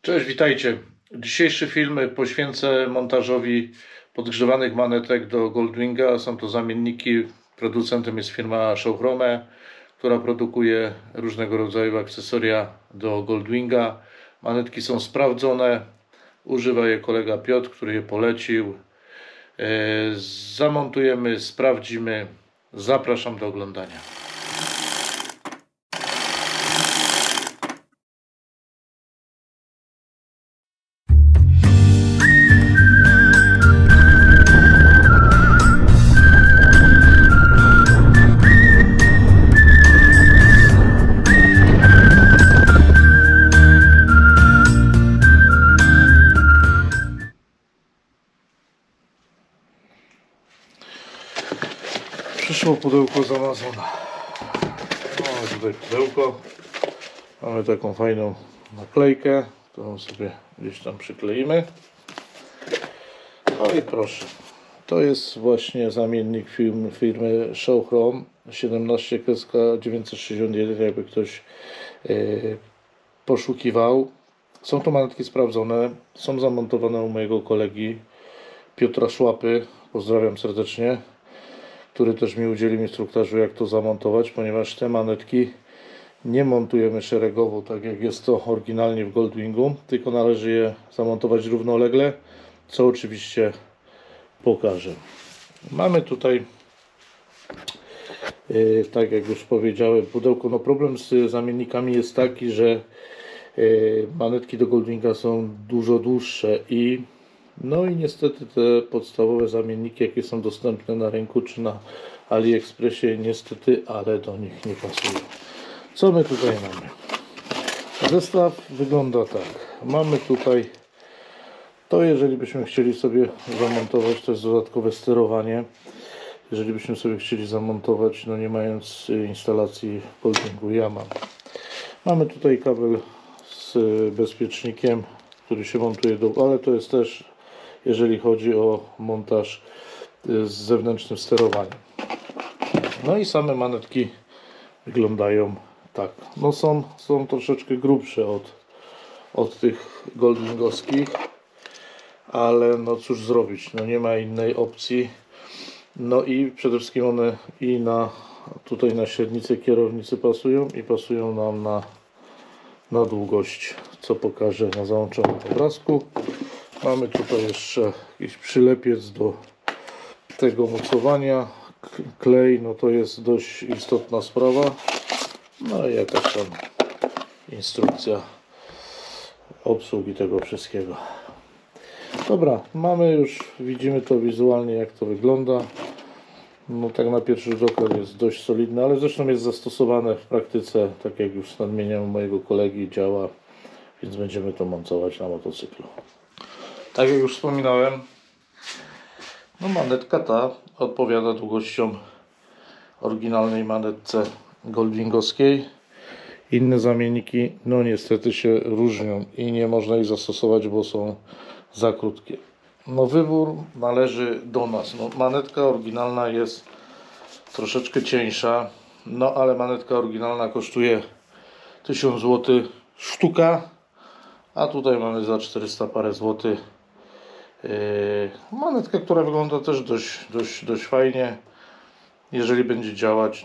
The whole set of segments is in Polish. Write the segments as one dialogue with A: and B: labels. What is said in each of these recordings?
A: Cześć, witajcie. Dzisiejszy film poświęcę montażowi podgrzewanych manetek do Goldwinga. Są to zamienniki. Producentem jest firma Showchrome, która produkuje różnego rodzaju akcesoria do Goldwinga. Manetki są sprawdzone. Używa je kolega Piotr, który je polecił. Zamontujemy, sprawdzimy. Zapraszam do oglądania. Przyszło pudełko z Amazona. Mamy tutaj pudełko. Mamy taką fajną naklejkę, którą sobie gdzieś tam przykleimy. No i proszę. To jest właśnie zamiennik firmy Showchrome 17-961, jakby ktoś poszukiwał. Są to manetki sprawdzone. Są zamontowane u mojego kolegi Piotra Szłapy. Pozdrawiam serdecznie, który też mi udzielił instruktażu, jak to zamontować, ponieważ te manetki nie montujemy szeregowo, tak jak jest to oryginalnie w Goldwingu, tylko należy je zamontować równolegle, co oczywiście pokażę. Mamy tutaj, tak jak już powiedziałem, pudełko. No problem z zamiennikami jest taki, że manetki do Goldwinga są dużo dłuższe i niestety te podstawowe zamienniki, jakie są dostępne na rynku czy na AliExpressie, niestety, ale do nich nie pasują. Co my tutaj mamy? Zestaw wygląda tak. Mamy tutaj to, jeżeli byśmy chcieli sobie zamontować, to jest dodatkowe sterowanie. Jeżeli byśmy sobie chcieli zamontować, nie mając instalacji w Goldwingu, ja mam. Mamy tutaj kabel z bezpiecznikiem, który się montuje ale to jest też, jeżeli chodzi o montaż z zewnętrznym sterowaniem. No i same manetki wyglądają tak. Są troszeczkę grubsze od tych goldwingowskich, ale cóż zrobić, nie ma innej opcji. I przede wszystkim one tutaj na średnicę kierownicy pasują i pasują nam na długość, co pokażę na załączonym obrazku. Mamy tutaj jeszcze jakiś przylepiec do tego mocowania. Klej, to jest dość istotna sprawa. I jakaś tam instrukcja obsługi tego wszystkiego. Dobra, widzimy to wizualnie, jak to wygląda. Tak na pierwszy rzut oka jest dość solidne, ale zresztą jest zastosowane w praktyce, tak jak już z nadmieniam mojego kolegi, działa, więc będziemy to montować na motocyklu. Tak jak już wspominałem, manetka ta odpowiada długościom oryginalnej manetce goldwingowskiej. Inne zamienniki niestety się różnią i nie można ich zastosować, bo są za krótkie. Wybór należy do nas. Manetka oryginalna jest troszeczkę cieńsza, ale manetka oryginalna kosztuje 1000 zł sztuka, a tutaj mamy za 400 parę złotych manetkę, która wygląda też dość fajnie. Jeżeli będzie działać,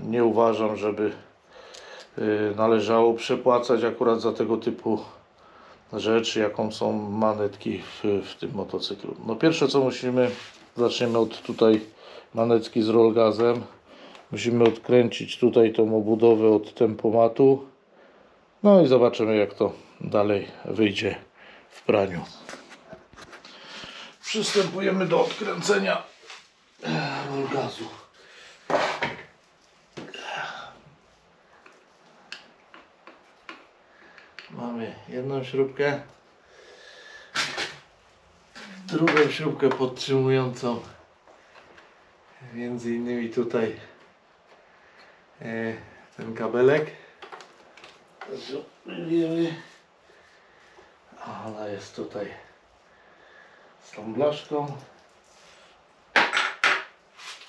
A: nie uważam, żeby należało przepłacać akurat za tego typu rzecz, jaką są manetki w tym motocyklu. Pierwsze co zaczniemy od tutaj manetki z rollgazem. Musimy odkręcić tutaj tą obudowę od tempomatu. I zobaczymy, jak to dalej wyjdzie w praniu. Przystępujemy do odkręcenia rollgazu. Mamy jedną śrubkę, drugą śrubkę podtrzymującą, między innymi tutaj ten kabelek. Wiemy, ona jest tutaj z tą blaszką.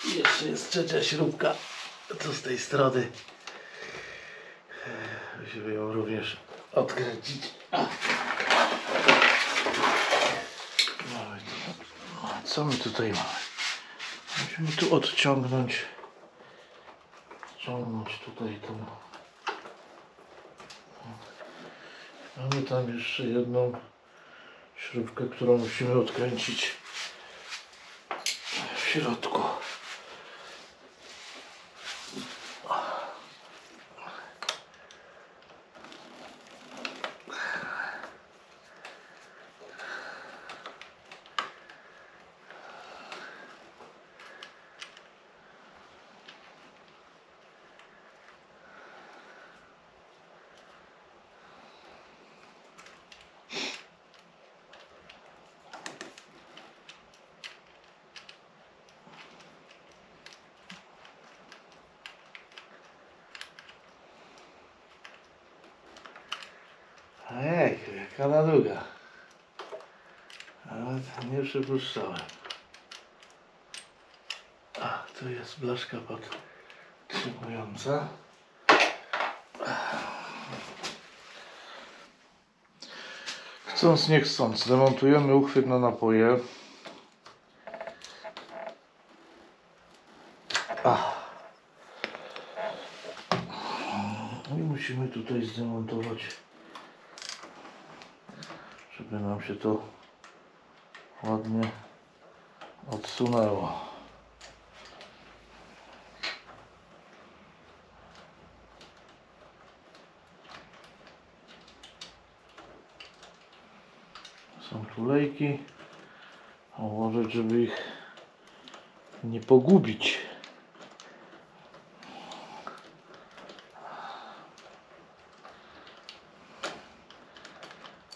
A: I jeszcze jest trzecia śrubka, co z tej strony. Musimy ją również odkręcić. co my tutaj mamy? Musimy tu odciągnąć tutaj tą. Mamy tam jeszcze jedną śrubkę, którą musimy odkręcić w środku. Ej, jaka naduga. Ale nie przypuszczałem. A, tu jest blaszka podtrzymująca. Chcąc nie chcąc, demontujemy uchwyt na napoje. No i musimy tutaj zdemontować, żeby nam się to ładnie odsunęło. Są tu lejki, uważać, żeby ich nie pogubić.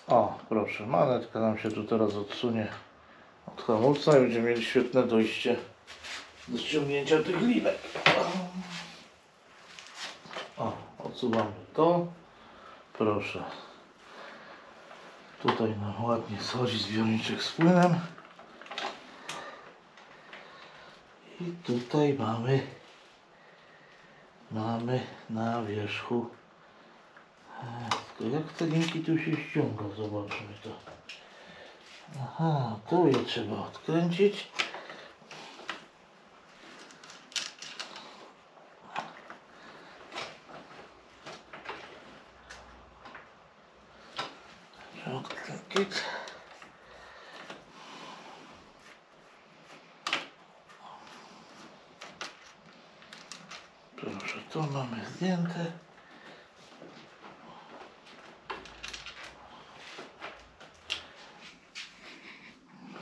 A: O, proszę, manetka nam się tu teraz odsunie od hamulca i będziemy mieli świetne dojście do ściągnięcia tych linek. O, odsuwamy to. Proszę. Tutaj nam ładnie schodzi zbiorniczek z płynem. I tutaj mamy na wierzchu. Tylko jak te linki tu się ściąga? Zobaczmy to. Aha, tu je trzeba odkręcić. Trzeba odkręcić. Proszę, to mamy zdjęte.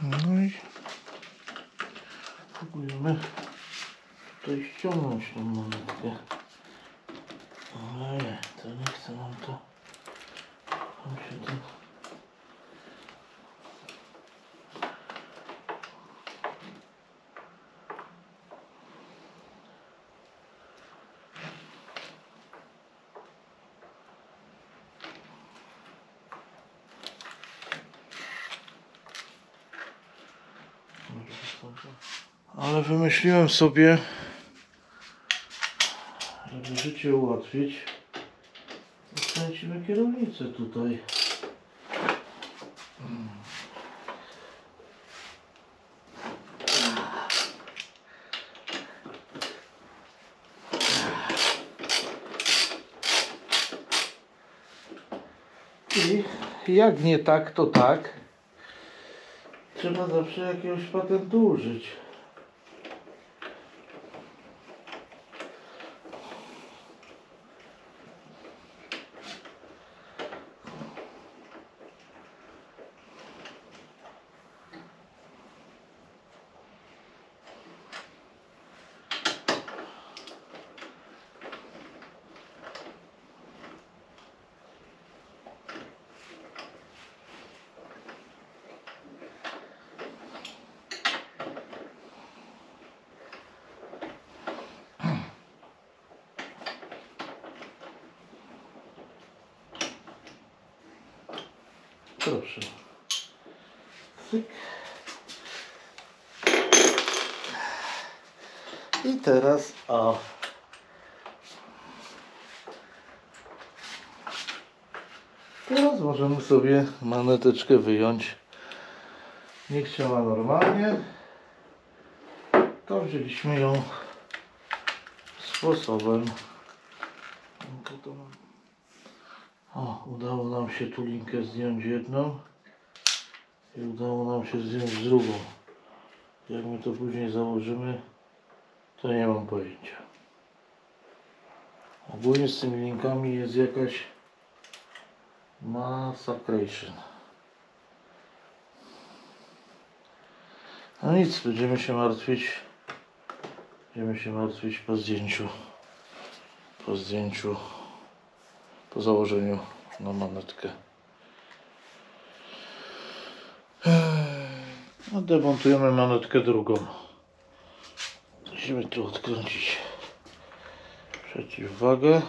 A: No i próbujemy tutaj ściągnąć tą monetkę. Ale nie, to nie chce nam to. Tam się to... Ale wymyśliłem sobie, żeby życie ułatwić, odkręcimy kierownicę tutaj. I jak nie tak, to tak. Trzeba zawsze jakiegoś patentu użyć. Proszę. Cyk. I teraz o. Teraz możemy sobie maneteczkę wyjąć. Niech działa normalnie. to wzięliśmy ją sposobem. O, udało nam się tu linkę zdjąć jedną i udało nam się zdjąć drugą. Jak my to później założymy, to nie mam pojęcia. Ogólnie z tymi linkami jest jakaś masakration. No nic, będziemy się martwić po zdjęciu, po założeniu na manetkę. No, demontujemy manetkę drugą. Musimy tu odkręcić przeciwwagę.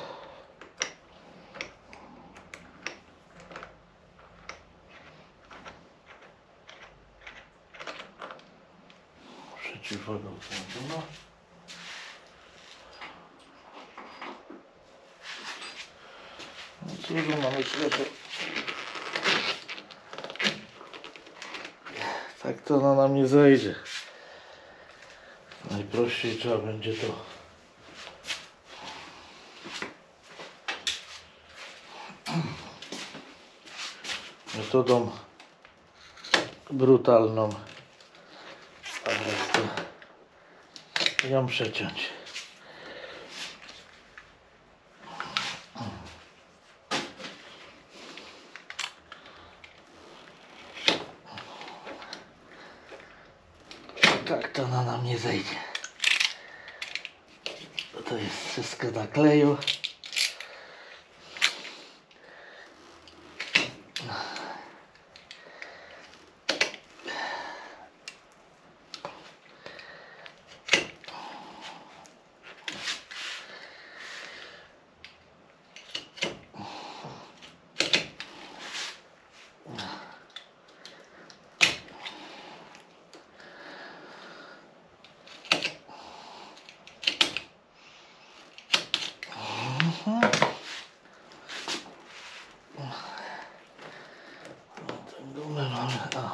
A: Przeciwwaga odkręcona. No cóż, mamy ślepę. Tak to ona nam nie zejdzie. Najprościej trzeba będzie to metodą brutalną po prostu ją przeciąć. Tak to ona nam nie zejdzie. To jest wszystko na kleju.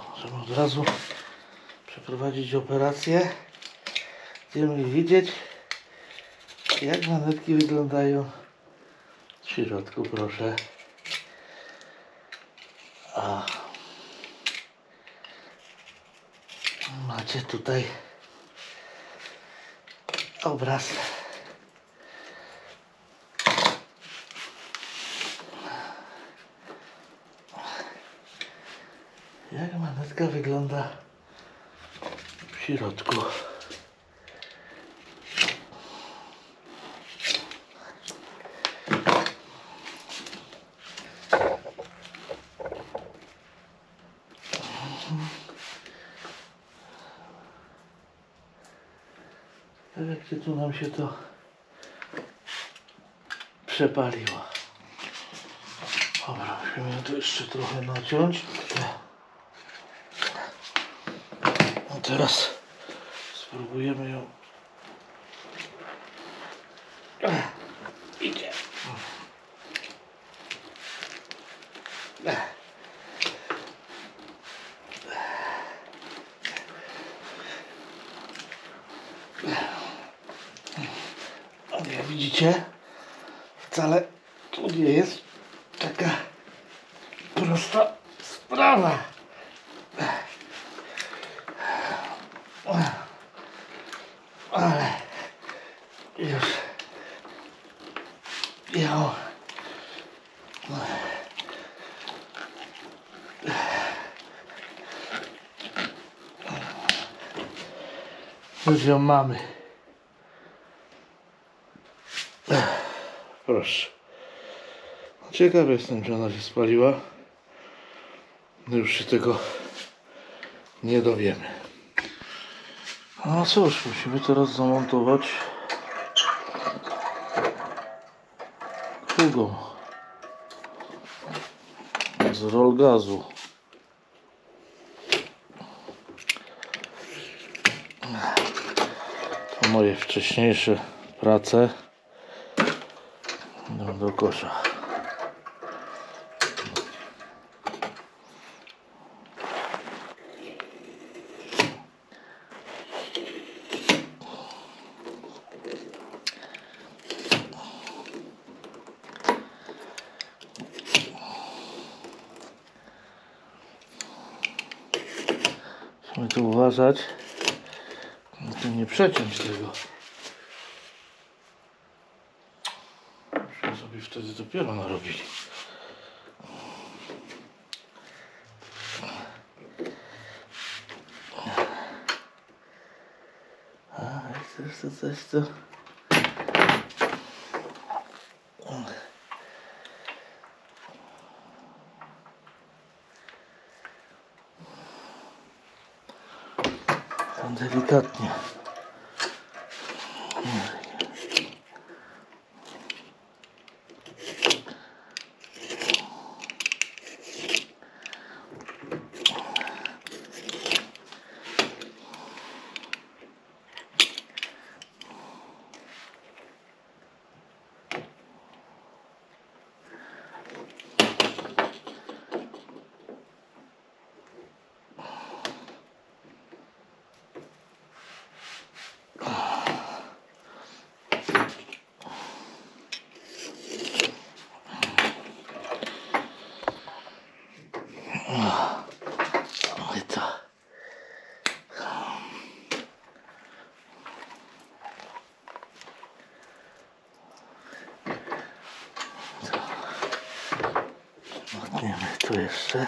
A: Możemy od razu przeprowadzić operację. Będziemy widzieć, jak manetki wyglądają w środku, proszę. Macie tutaj obraz. Jak manetka wygląda w środku. Tak jak tu nam się to przepaliło. Dobra, musimy to jeszcze trochę naciąć. A teraz spróbujemy ją. Idzie. Jak widzicie, wcale tu nie jest taka prosta sprawa. Ale już ją mamy. Proszę. Ciekaw jestem, czy ona się spaliła. Już się tego nie dowiemy. No cóż, musimy teraz zamontować drugą z rol gazu. To moje wcześniejsze prace do kosza. Musimy tu uważać, żeby nie przeciąć tego. Myśmy sobie wtedy dopiero narobili. A, coś to... Tam delikatnie. Matniemy tu jeszcze.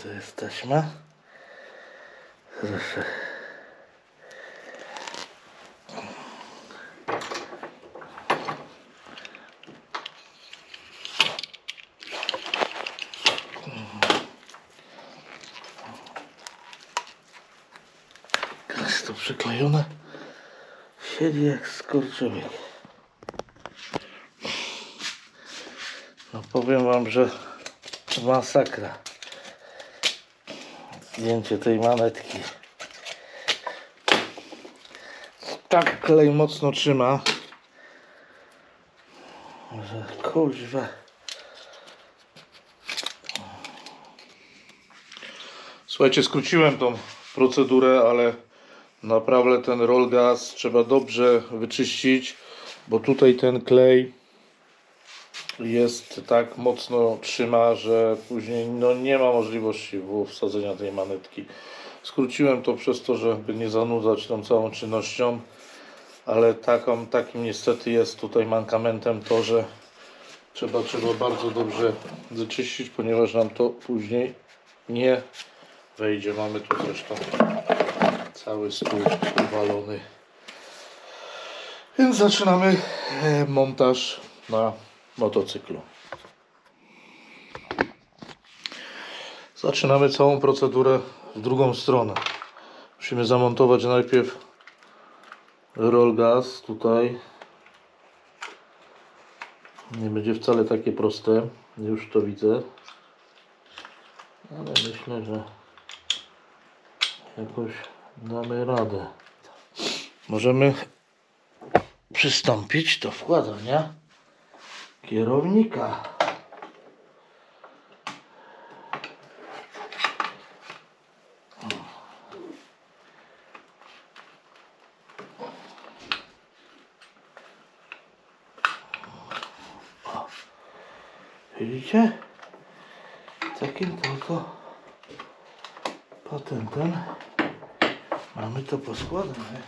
A: To jest taśma. Proszę. Jest to przyklejone. Siedzi jak skurczybyk. No powiem wam, że masakra. Zdjęcie tej manetki. Tak klej mocno trzyma, że kuźwa. Słuchajcie, skróciłem tą procedurę, ale naprawdę ten roll gas trzeba dobrze wyczyścić, bo tutaj ten klej jest tak mocno trzyma, że później no nie ma możliwości wsadzenia tej manetki. Skróciłem to przez to, żeby nie zanudzać tą całą czynnością, ale takim niestety jest tutaj mankamentem to, że trzeba bardzo dobrze wyczyścić, ponieważ nam to później nie wejdzie. Mamy tu zresztą cały stół uwalony. Więc zaczynamy montaż na motocyklu. Zaczynamy całą procedurę w drugą stronę. Musimy zamontować najpierw roll gas tutaj. Nie będzie wcale takie proste, już to widzę, ale myślę, że jakoś damy radę. Możemy przystąpić do wkładania kierownika. Widzicie? Takim tylko patentem mamy to poskładane.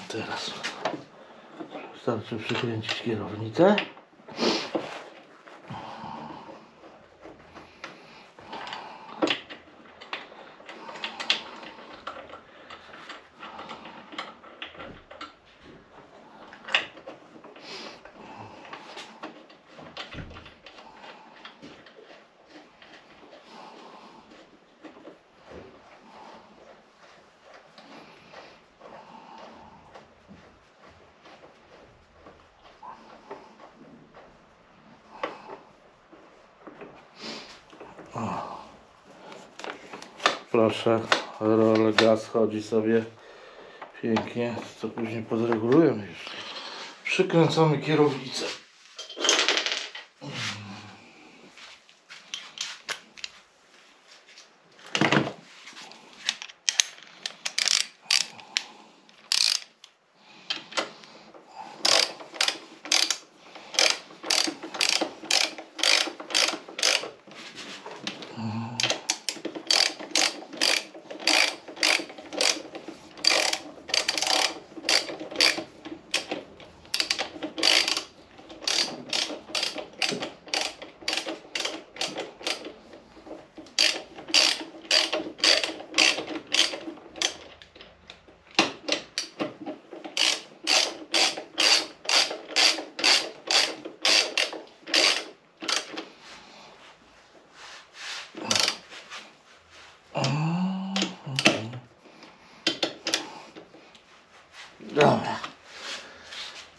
A: Teraz wystarczy przykręcić kierownicę. Proszę, roll gas chodzi sobie pięknie, co później podregulujemy już. Przykręcamy kierownicę.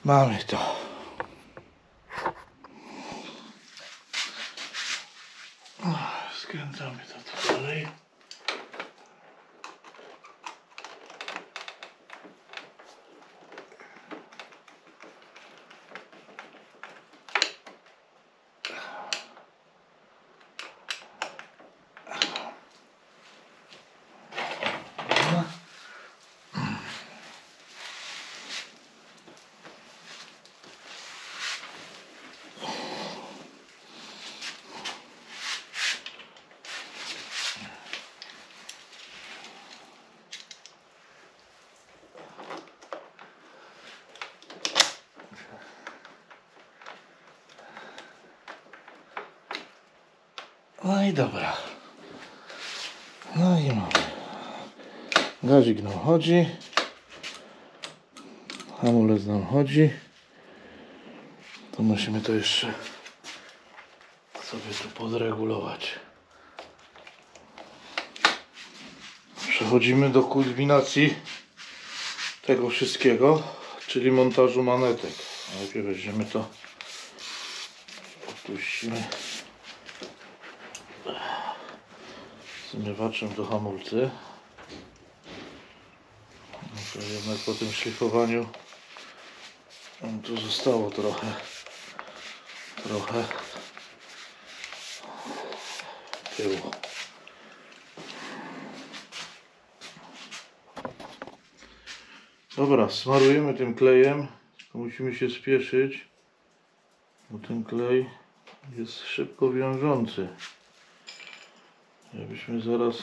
A: Mamy to. Skręcamy to dalej. No i dobra. No i mamy. Gazik nam chodzi. Hamulec nam chodzi. To musimy to jeszcze sobie tu podregulować. Przechodzimy do kulminacji tego wszystkiego, czyli montażu manetek. Najpierw weźmiemy to, odpuścimy zmywaczem do hamulcy. No to jednak po tym szlifowaniu tu zostało trochę pyłu. Dobra, smarujemy tym klejem. Musimy się spieszyć, bo ten klej jest szybko wiążący. Żebyśmy zaraz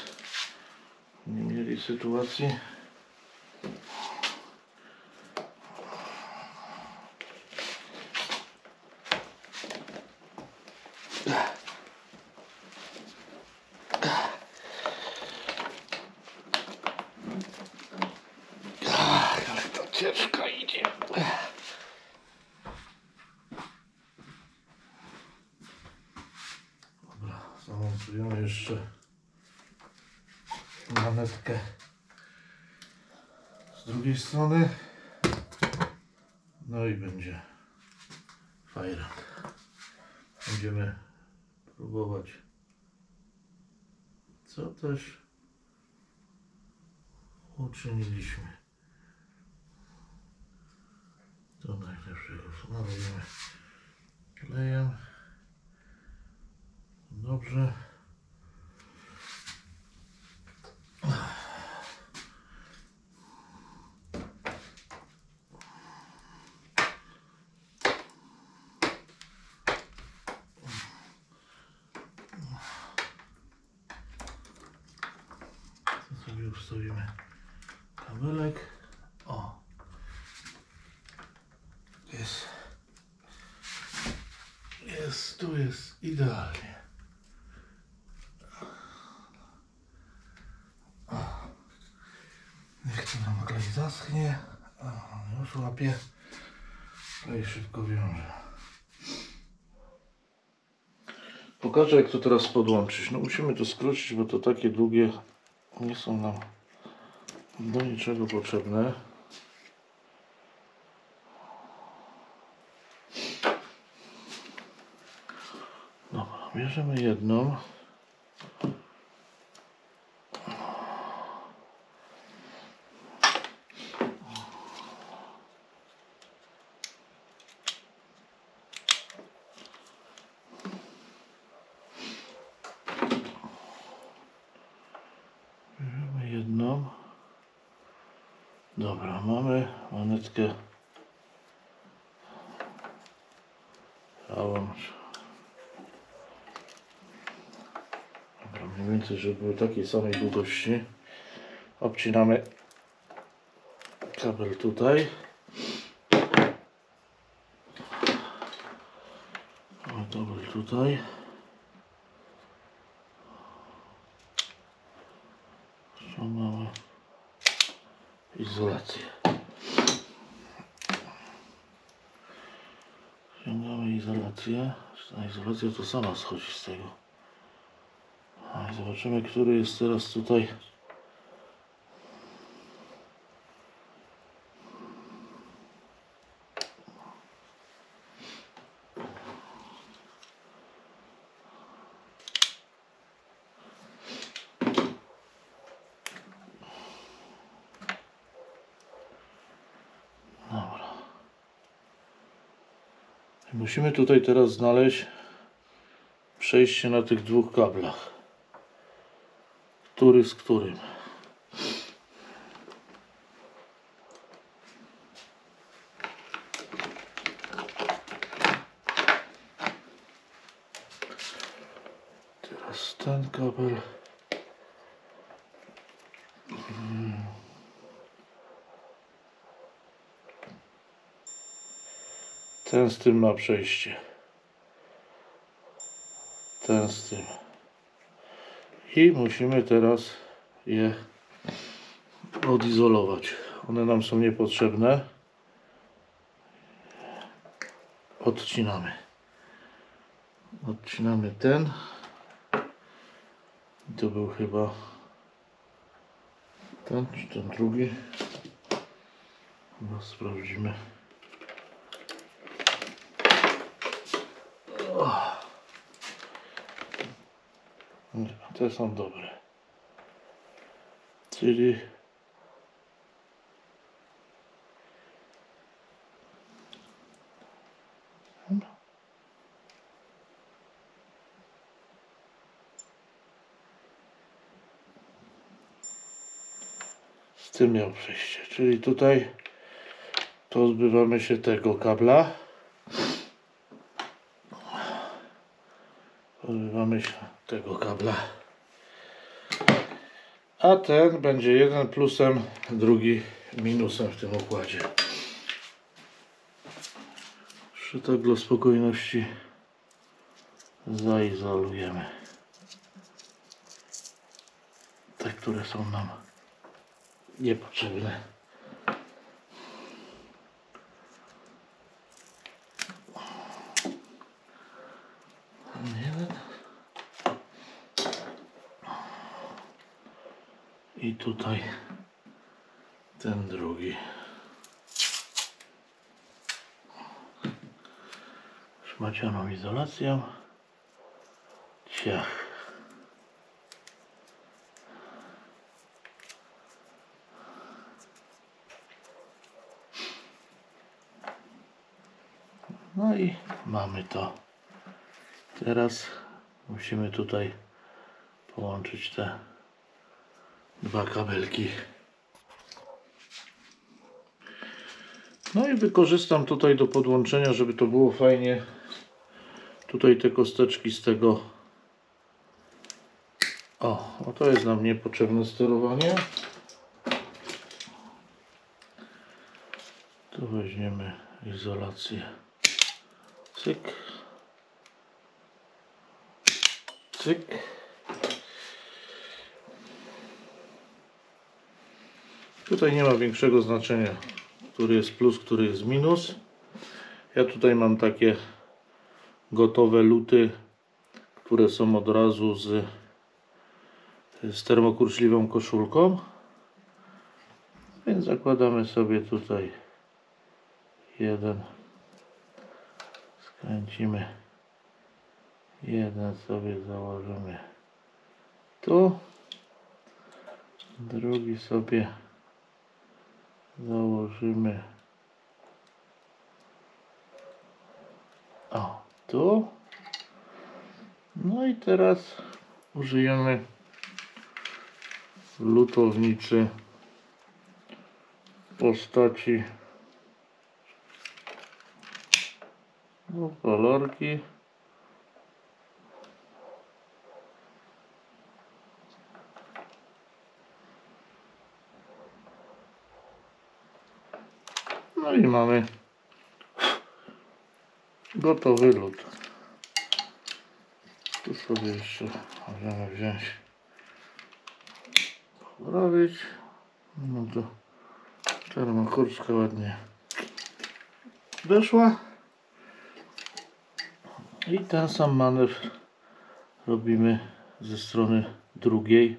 A: nie mieli sytuacji, ale to ciężko idzie. Dobra, zamontujemy jeszcze manetkę z drugiej strony. No i będzie fajnie. Będziemy próbować, co też uczyniliśmy. To najlepszego smarujemy klejem. Dobrze. To sobie ustawimy kabelek. O! Tu jest idealnie. Niech to nam klej zaschnie. Już łapie. Klej szybko wiąże. Pokażę, jak to teraz podłączyć. No musimy to skrócić, bo to takie długie nie są nam do niczego potrzebne. Dobra, bierzemy jedną. Bierzemy jedną. Dobra, mamy manetkę. Załącz. Dobra, mniej więcej, żeby były takiej samej długości. Obcinamy kabel tutaj. Kabel tutaj. Ściągamy izolację. Ściągamy izolację. Ta izolacja to sama schodzi z tego. I zobaczymy, który jest teraz tutaj. Musimy tutaj teraz znaleźć przejście na tych dwóch kablach. Który z którym? Teraz ten kabel. Ten z tym ma przejście. Ten z tym. I musimy teraz je odizolować. One nam są niepotrzebne. Odcinamy. Odcinamy ten. To był chyba ten, czy ten drugi. No, sprawdzimy. Te są dobre. Czyli z tym miał przejście. Czyli tutaj pozbywamy się tego kabla. Pozbywamy się tego kabla. A ten będzie jeden plusem, drugi minusem w tym układzie. Jeszcze tak dla spokojności zaizolujemy te, które są nam niepotrzebne. Jeden. I tutaj ten drugi. Szmacianą izolacją. Ciach. No i mamy to. Teraz musimy tutaj połączyć te dwa kabelki. No i wykorzystam tutaj do podłączenia, żeby to było fajnie. Tutaj te kosteczki z tego. O, to jest nam niepotrzebne sterowanie. Tu weźmiemy izolację. Cyk. Cyk. Tutaj nie ma większego znaczenia, który jest plus, który jest minus. Ja tutaj mam takie gotowe luty, które są od razu z termokurczliwą koszulką. Więc zakładamy sobie tutaj jeden. Skręcimy. Jeden sobie założymy tu. Drugi sobie założymy tu. No i teraz użyjemy lutownicy w postaci kolorki. No i mamy gotowy lód. Tu sobie jeszcze możemy wziąć, robić. No to termokurczka ładnie weszła. I ten sam manewr robimy ze strony drugiej.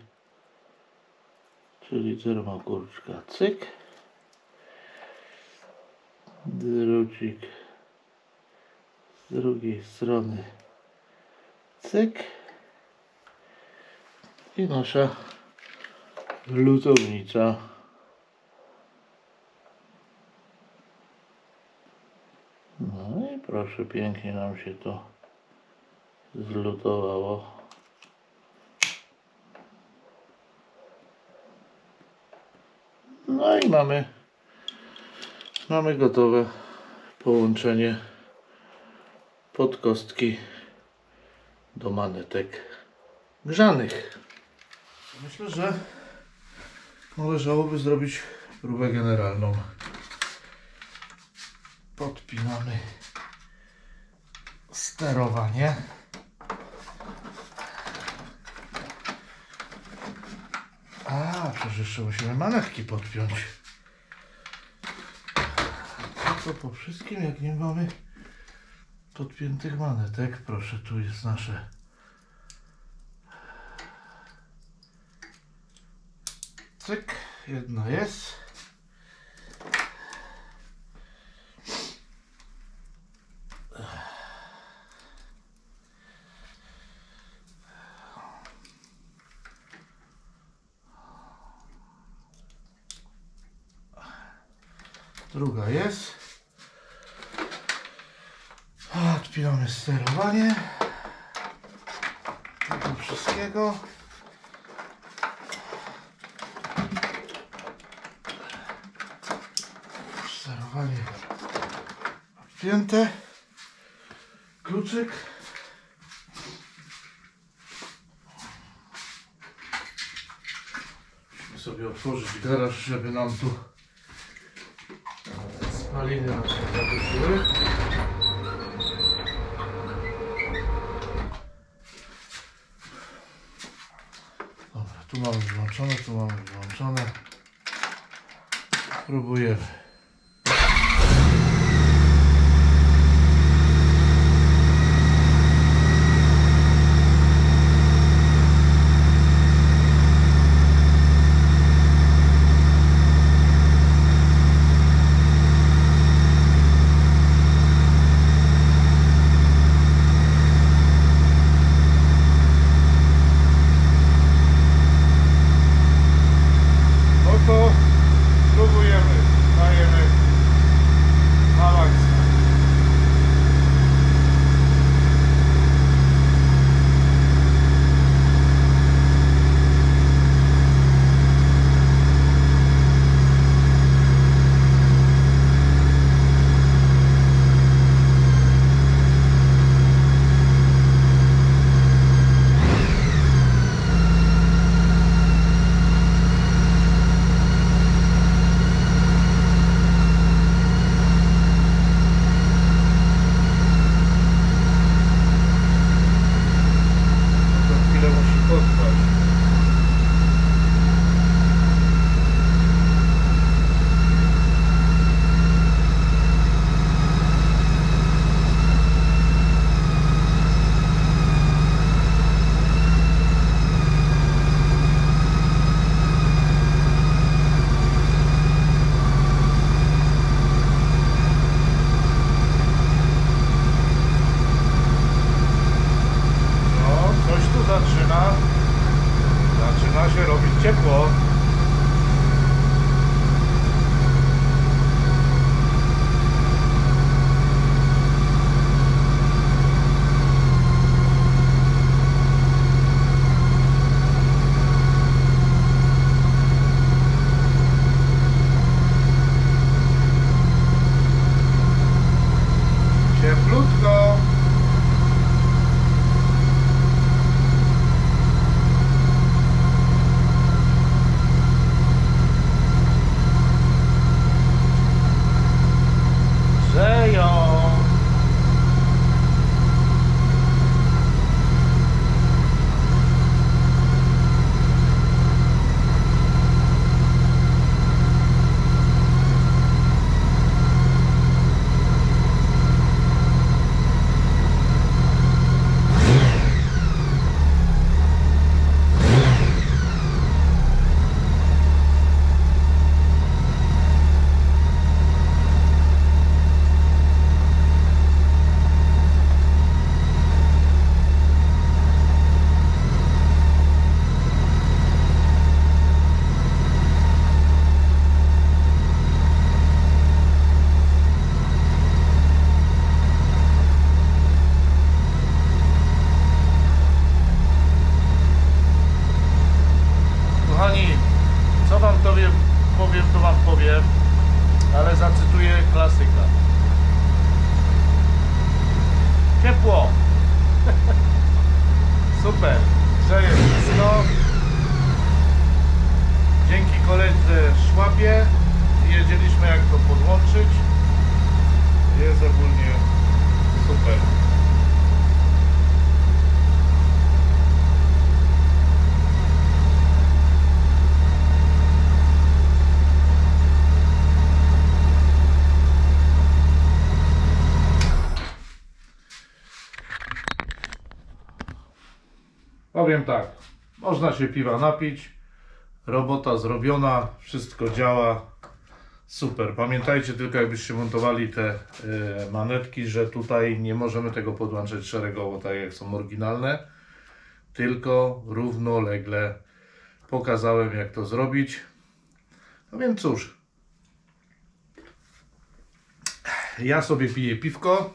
A: Czyli termokurczka, cyk. Drucik z drugiej strony, cyk. I nasza lutownica. No i Proszę, pięknie nam się to zlutowało. No i mamy gotowe połączenie podkostki do manetek grzanych. Myślę, że należałoby zrobić próbę generalną. Podpinamy sterowanie. Przecież jeszcze musimy manetki podpiąć. To po wszystkim, jak nie mamy podpiętych manetek. Proszę, tu jest nasze cyk, jedna jest. Druga jest. Odpinamy sterowanie tego wszystkiego. Sterowanie odpięte. Kluczyk. Musimy sobie otworzyć garaż, żeby nam tu spaliny nam się zadusiły. Dobra, tu mamy włączone, tu mamy włączone. Próbujemy. Próbujemy. Daję powiem tak, można się piwa napić, robota zrobiona, wszystko działa, super. Pamiętajcie tylko, jakbyście montowali te manetki, że tutaj nie możemy tego podłączać szeregowo, tak jak są oryginalne, tylko równolegle. Pokazałem, jak to zrobić. No więc cóż, ja sobie piję piwko.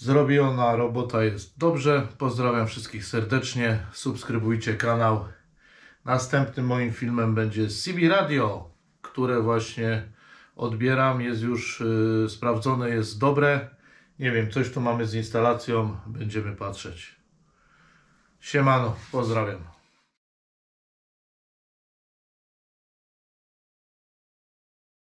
A: Zrobiona robota jest dobrze. Pozdrawiam wszystkich serdecznie. Subskrybujcie kanał. Następnym moim filmem będzie CB Radio, które właśnie odbieram. Jest już sprawdzone, jest dobre. Nie wiem, coś tu mamy z instalacją. Będziemy patrzeć. Siemano, pozdrawiam.